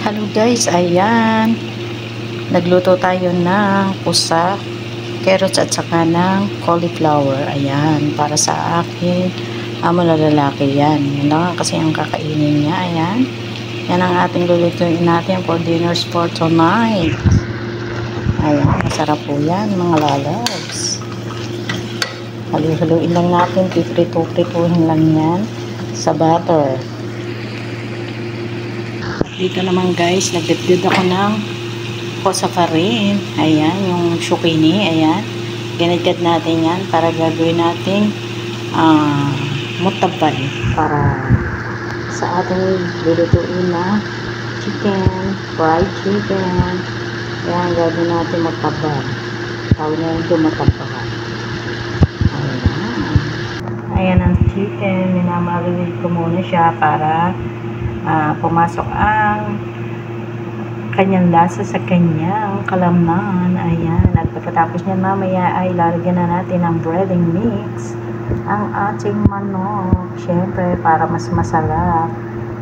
Hello guys, ayan. Nagluto tayo ng pusa, carrots at saka ng cauliflower. Ayan, para sa akin, amo na lalaki yan. Yan lang kasi ang kakainin niya. Ayan. Yan ang ating lulutuin natin for dinners for tonight. Ayan, masarap po yan mga lalabs. Halu-haluin lang natin, piprito-prituhin lang yan sa butter. Dito naman guys, nagdidid ako ng kosafarin. Ayan, yung zucchini. Ayan. Ginagad natin yan para gagawin natin mutabal para sa ating lulutuin na chicken, fried chicken. Ayan, gagawin natin mutabal. Tawag na yung mutabal. Ayan. Ayan ang chicken. Minamarinate ko muna siya para pumasok ang kanyang lasa sa kanyang kalaman. Ayan. At pagkatapos niyan mamaya ay lalagyan na natin ng breading mix ang ating manok. Siyempre para mas masarap.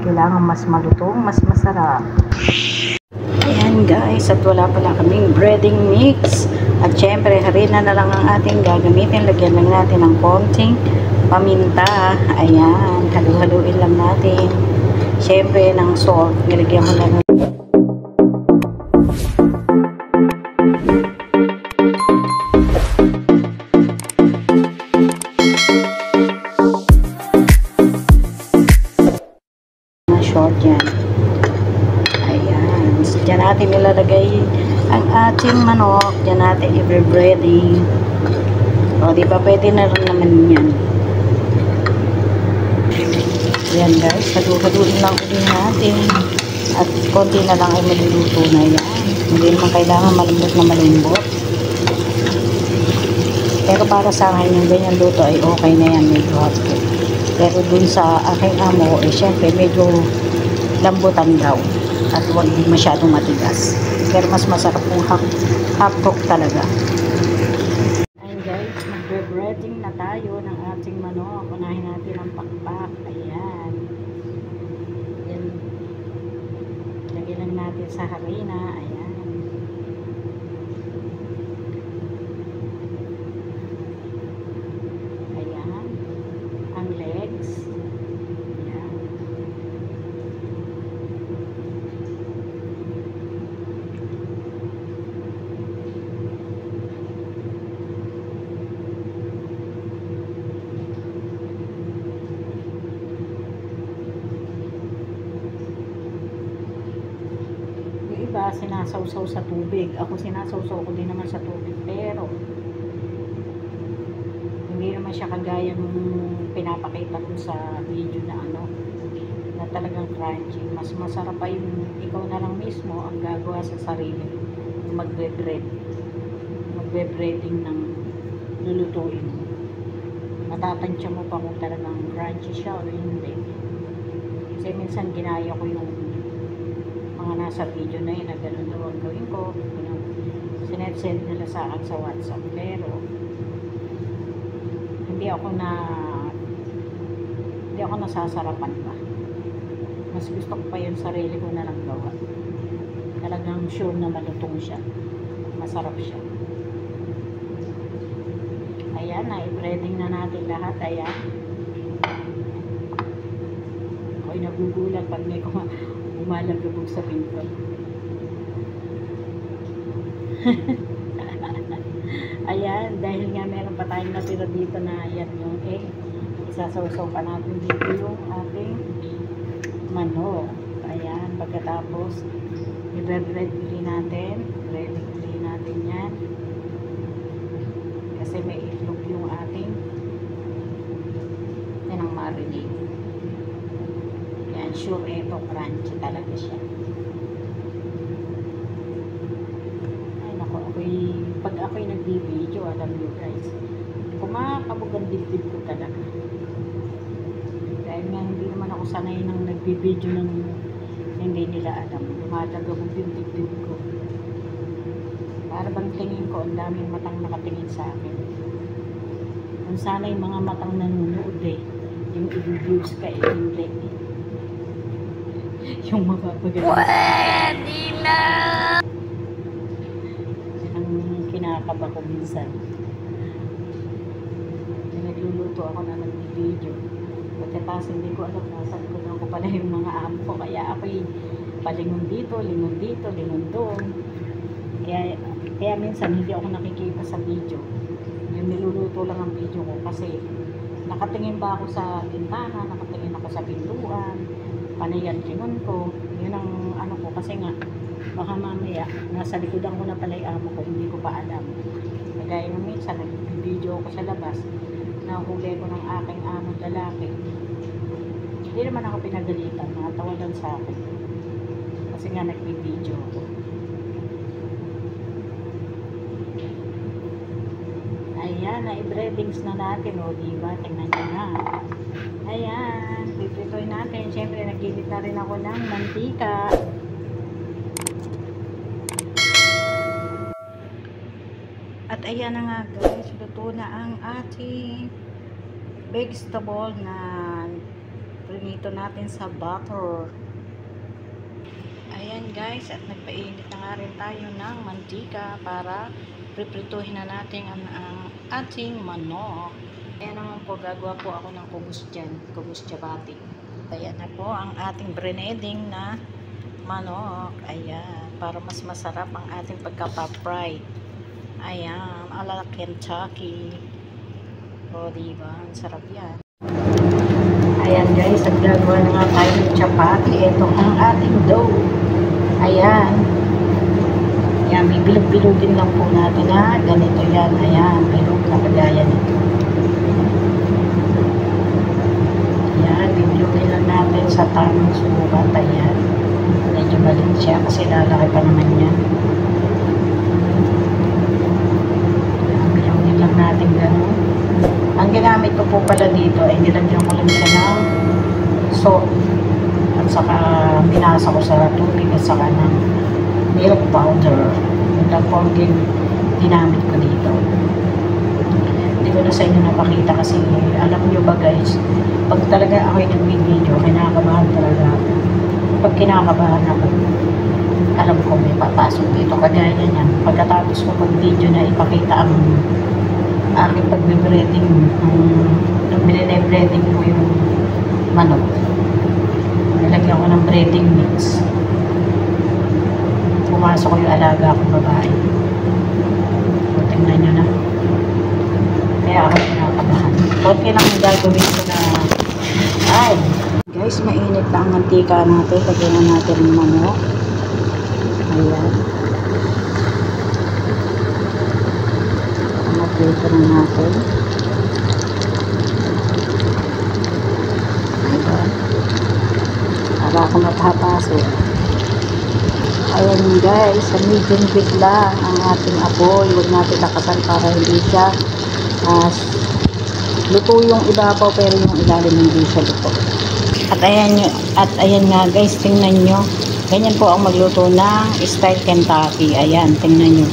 Kailangan mas malutong, mas masarap. Ayan guys. At wala pala kaming breading mix. At siyempre harina na lang ang ating gagamitin. Lagyan lang natin ng konting paminta. Ayan. Halu-haluin lang natin. Siyempre, ng salt, nilagyan ko lang na short yan. Ayan. Diyan natin nilalagay ang ating manok. Diyan natin i-breading. O, diba pwede na rin naman yan. Yan guys, halu-haluin lang ulit natin at konti na lang ay maluluto na yan. Hindi naman kailangan malambot na malambot, pero para sa akin yung ganyan luto ay okay na yan, medyo hapto. Pero dun sa aking amo syempre medyo lambutan daw at huwag masyadong matigas, pero mas masarap kung half-cook talaga. Ayan guys, magbe-breading na tayo ng ating manok. Unahin natin ang pakpak. Ayan. Then, lagyan lang natin sa harina. Ayan. Ayan. Ang legs. Ayan. Iba sinasawsaw sa tubig. Ako sinasawsaw ko din naman sa tubig, pero hindi naman siya kagaya nung pinapakita ko sa video na na talagang crunchy. Mas masarap pa yung ikaw na lang mismo ang gagawa sa sarili, magbe-breading ng lulutuin. Matatansya mo pa kung talagang crunchy siya o hindi. Kasi minsan ginaya ko yung mga nasa video na yun na gano'n daw ang gawin ko, sinet-send nila sa akin sa WhatsApp, pero hindi ako nasasarapan pa. Mas gusto ko pa yun sarili ko na lang gawa. Talagang sure na malutong siya, masarap siya. Ayan, i-breading na natin lahat. Ayan, ako'y nagugulat pag may umalagabog sa pinto. Ayan, dahil nga meron pa tayong natira dito na yan yung egg, isasawsaw pa natin dito yung ating manok. Ayan, pagkatapos i-bread natin yan kasi may itlog yung ating ang marinade. Yan, sure ito crunchy talaga siya. Ay naku, pag ako'y nag-video, alam nyo guys, kumakabog ang dibdib ko talaga. Dahil nga hindi naman ako sanay nang nag-video ng hindi nila alam. Lumatagabog yung dibdib ko. Para bang tingin ko, ang daming matang nakatingin sa akin. Kung sana yung mga matang nanonood yung i-views ka, hindi. Yung mapapagaling. Pwede na! Ang kinakaba ko minsan. Nagluluto ako na nag-video. Pagkatapos hindi ko alam, nasa likod ko pala yung mga amo ko. Kaya ako'y palingon dito, lingon doon. Kaya minsan hindi ako nakikita sa video. Yung niluluto lang ang video ko kasi nakatingin ba ako sa bintana, nakatingin ako sa pintuan, panayan kinon ko. Yun ang ano ko kasi nga baka mamaya nasa likodan ko na pala yung amo ko, hindi ko pa alam. Kagaya ng minsan nag-video ako sa labas, nahuli ko ng aking amo lalaki. Hindi naman ako pinagalitan, nakatawa lang sa akin kasi nga nag-video ako. Ayan, na-breadings na natin, o diba? Tingnan nyo na. Ayan, pipritoy natin. Siyempre, nagginit na rin ako ng mantika. At ayan na nga guys, luto na ang ating vegetable na prinito natin sa butter. Ayan guys, at nagpainit na nga rin tayo ng mantika para priprituhin na natin ang ating manok. Ayan naman po, gagawa po ako ng kubus dyan, kubus chapati. Ayan na po ang ating brineding na manok. Ayan, para mas masarap ang ating pagkapa-fry. Ayan, ala Kentucky. O diba, ang sarap yan. Ayan guys, at gagawa na nga tayo ng chapati. Ito ang ating dough. Ayan. Ayan, bibilog-bilogin lang po natin ha. Ganito yan. Ayan, bilog na kagaya nito. Ayan, bibilogin lang natin sa tamang sukat. Ayan. Medyo maliit siya kasi lalaki pa naman yan. Ayan, bilogin lang natin gano'n. Ang ginamit ko po pala dito ay nilagyan ko lang siya ng salt. At saka binasa ko sa tubig at saka ng milk powder. Yun lang po ang ginamit ko dito. Hindi ko na sa inyo napakita kasi alam nyo ba guys, pag talaga ako'y nag-video, kinakabahan talaga. Pag kinakabahan ako, alam ko may papasok dito. Kagaya niyan, pagkatapos ko pag-video na ipakita ang aking pag-breading, nung binine-breading ko yung manok. Nilagyan ko ng breading mix. Pumasok ko yung alaga akong babae. So, tingnan nyo na. Kaya ako kinakabahan. Konti lang ang gagawin ko na ay, guys, mainit na ang mantika natin. Lagyan na natin yung manok. Ayan. Mag-prito na natin. Ayan. Para ako matapasok. Ayan guys, sa medium heat lang ang ating apoy. Huwag natin lakasan para hindi siya luto yung ibabaw pero yung ilalim hindi siya luto. At ayan nga guys, tingnan nyo. Ganyan po ang magluto ng style Kentucky. Ayan, tingnan nyo.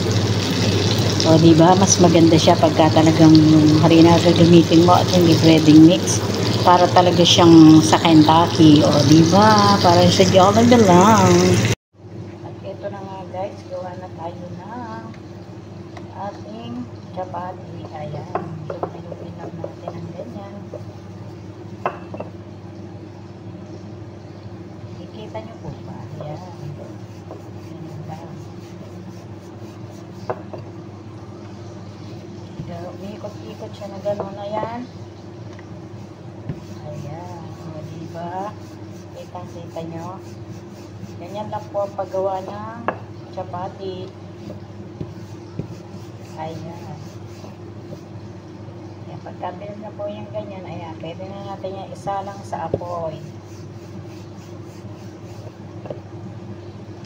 O diba, mas maganda siya pagka talagang yung harina gagamitin mo at hindi breading mix. Para talaga siyang sa Kentucky. O diba, para sa jola na lang. Ito na nga guys, gawa na tayo ng ating chapati. Ayan, ilupin lang natin ang ganyan. Ikita nyo po ba? Ayan. Ganyan lang. Umiikot-ikot siya na gano'n. Ayan. Ayan. O diba? Kitang-kita nyo. Ganyan lang po ang paggawa ng chapati. Ayan. Ayan, pagkabilog na po yung ganyan, ayan, pwede na natin yung isa lang sa apoy.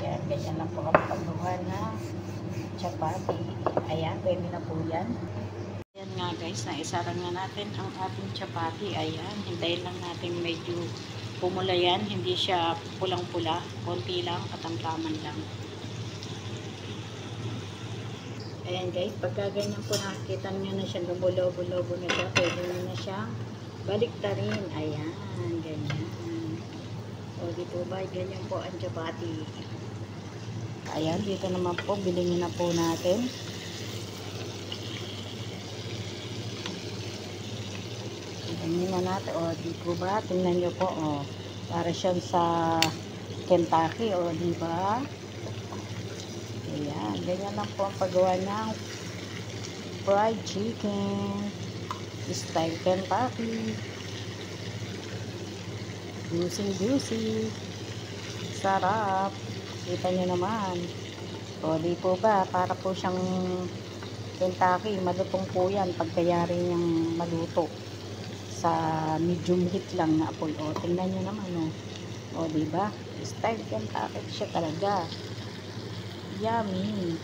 Ayan, ganyan lang po ang paggawa ng chapati. Ayan, pwede na po yan. Ayan nga guys, na isa lang na natin ang ating chapati. Ayan, hintayin lang natin medyo pumula yan, hindi siya pulang-pula, konti lang, katamtaman lang. Ayan guys, pagka ganyan po nakikita nyo na siya, lubo-lobo na siya, pwede na siyang baliktarin. Ayan, ganyan. O O, dito ba? Ganyan po ang chapati. Ayan, dito naman po, bilhin na po natin. Bilhin na natin. O, dito ba? Tingnan nyo po, o. Para siyang sa Kentucky, o, diba? Ayan, ganyan lang po ang paggawa ng fried chicken. Style Kentucky. Juicy. Sarap. Kita nyo naman. O, di po ba? Para po siyang Kentucky. Malutong po yan. Pagkayari niyang maluto. Sa medium heat lang na apoy. O, tingnan nyo naman. O, di ba? Style Kentucky siya talaga. Yummy.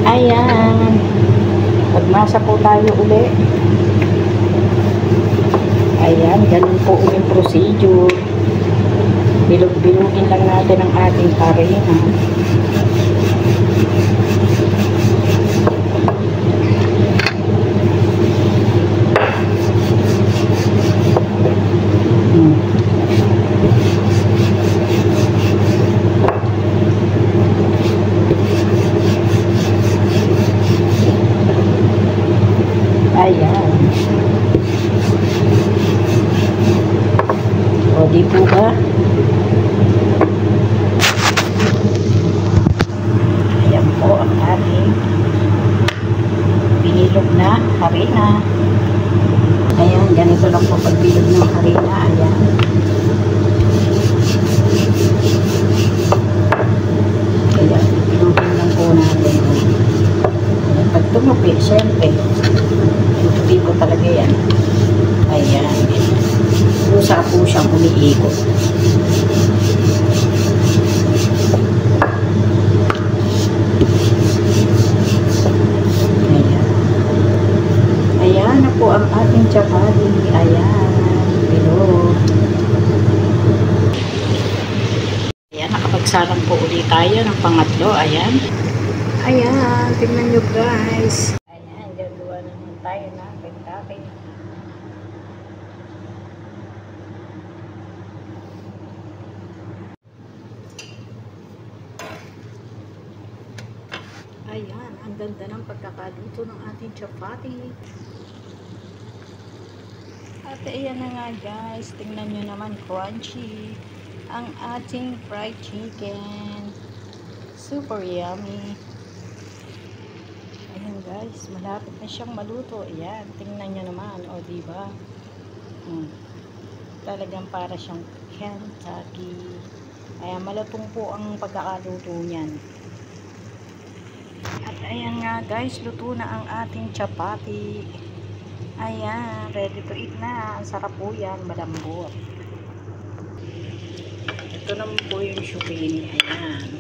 Ayan. Pagmasa po tayo uli. Ayan, ganun po yung procedure. Bilog-bilugin lang natin ang ating harina. Ayan. O, di po ba? Ayan po ang ating binilog na harina. Ayan, ganito lang po pagbilog ng harina. Ayan. Ayan, bilugin lang po natin. Ayan, pag tumupi, syempre, tutupi ko talaga yan. Ayan. Pusa po siyang umiikot. Ayan. Ayan na po ang ating chapati. Ayan. Bilog. Ayan, nakapagsalang po ulit tayo ng pangatlo. Ayan. Ayan, tingnan nyo guys. Ayan, gagawa naman tayo ng Kentucky. Ayan, ang ganda ng pagkakaluto ng ating chapati. At ayan na nga guys, tingnan nyo naman crunchy ang ating fried chicken. Super yummy. Ayan guys, malapit na siyang maluto. Ayan, tingnan nyo naman. O, diba? Talagang para siyang Kentucky. Ayan, malutong po ang pagkakaluto niyan. At ayan nga guys, luto na ang ating chapati. Ayan, ready to eat na. Ang sarap po yan, malambot. Ito naman po yung zucchini. Ayan.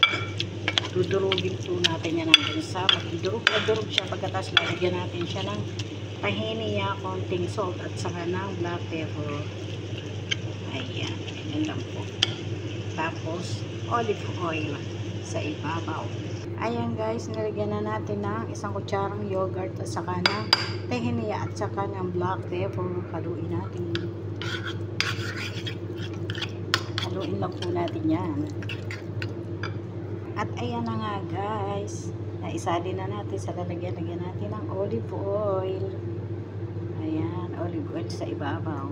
Dudurugin po natin yan hanggang sa magdurog na durog siya. Pagkatas lalagyan natin siya ng tahiniya, konting salt at saka ng black pepper. Ayan, ganyan lang po. Tapos, olive oil sa ibabaw. Ayan guys, nilagyan na natin ng isang kutsarang yogurt at saka ng tahiniya at saka ng black pepper. Haluin natin. Haluin lang po natin yan. At ayan na nga guys, naisali na natin sa lalagyan natin ng olive oil. Ayan, olive oil sa ibabaw.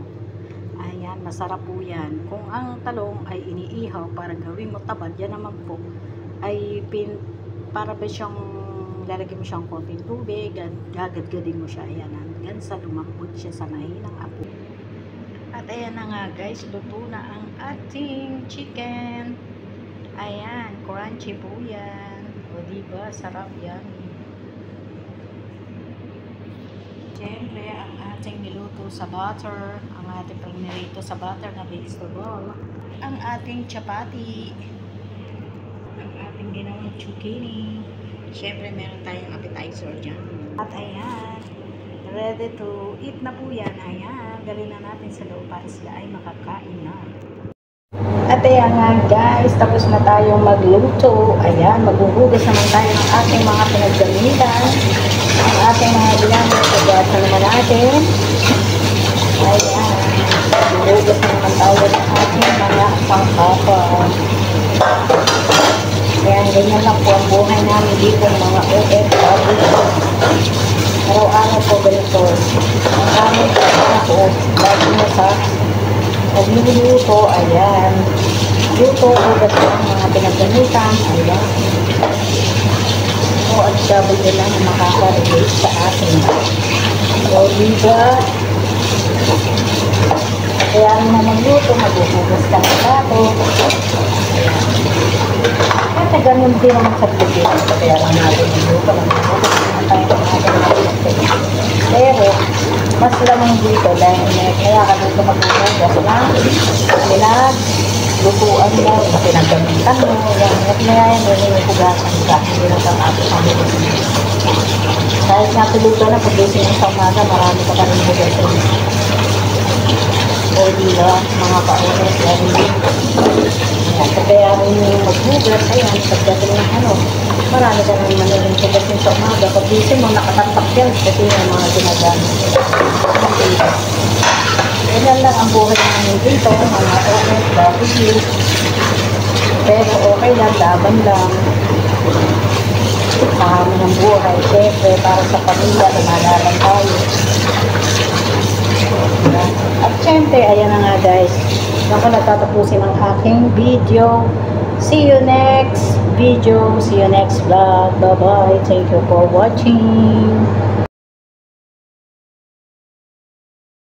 Ayan, masarap po yan. Kung ang talong ay iniihaw para gawin mo tabal, yan naman po ay para ba siyang lalagyan mo siyang konting tubig, gagadgadin mo siya. Ayan, hanggang sa lumambot siya sa mahinang apo. At ayan na nga guys, luto na ang ating chicken. Ayan, crunchy po yan. O diba, sarap yan. Siyempre, ang ating niluto sa butter, ang ating pagninito sa butter na vegetable, ang ating chapati, ang ating ginawang zucchini. Siyempre, meron tayong appetizer dyan. At ayan, ready to eat na po yan. Ayan, galing na natin sa loob para sila ay makakain na. At kaya nga guys, tapos na tayong magluto. Ayan, maghuhugas naman tayo ng ating mga pinaggamitan. Ang ating mga ginamit, pagkasa naman natin. Ayan, maghuhugas naman tayo ng ating mga pangkapal. Ayan, ganyan lang po ang buhay namin dito ng mga OFW. Araw-araw po ganito. Ang aming po, lagi na sa pagluluto, ayan. Luto, ugat po ang mga pinaggamitan, ayan. O, at double din lang ang makaka-relate sa atin. So, diba? Kaya rin na magluto, maghuhugas ka ng plato. Kasi ganun din naman sa bibig. Kaya lang natin magluto, maghuhugas naman tayo ng ating natin. Pero, mas lamang dito dahil kaya ka dito maghuhugas na lutuan mo, pinagamitan mo, yan, at kaya yan, yung hugasan ka, hindi lang kang ato sa mga. Kahit nga piluto na, pag-ising mo sa umaga, marami ka pa rin hugasan. O diba, mga paulit, yan din. Kaya rin yung maghugas, ayan, pagdating ng marami ka rin manaling hugasin sa umaga, pag-ising mo, nakatampak yan, kasi yung mga ginagamit. Ganyan lang ang buhay namin dito, mga OFW. Pero okay lang, laban lang. Pahami ng buhay. Siyempre, para sa pamilya, lumalaban tayo. At siyempre, ayan na nga guys. Ako nagtatapusin ang aking video. See you next video. See you next vlog. Bye-bye. Thank you for watching.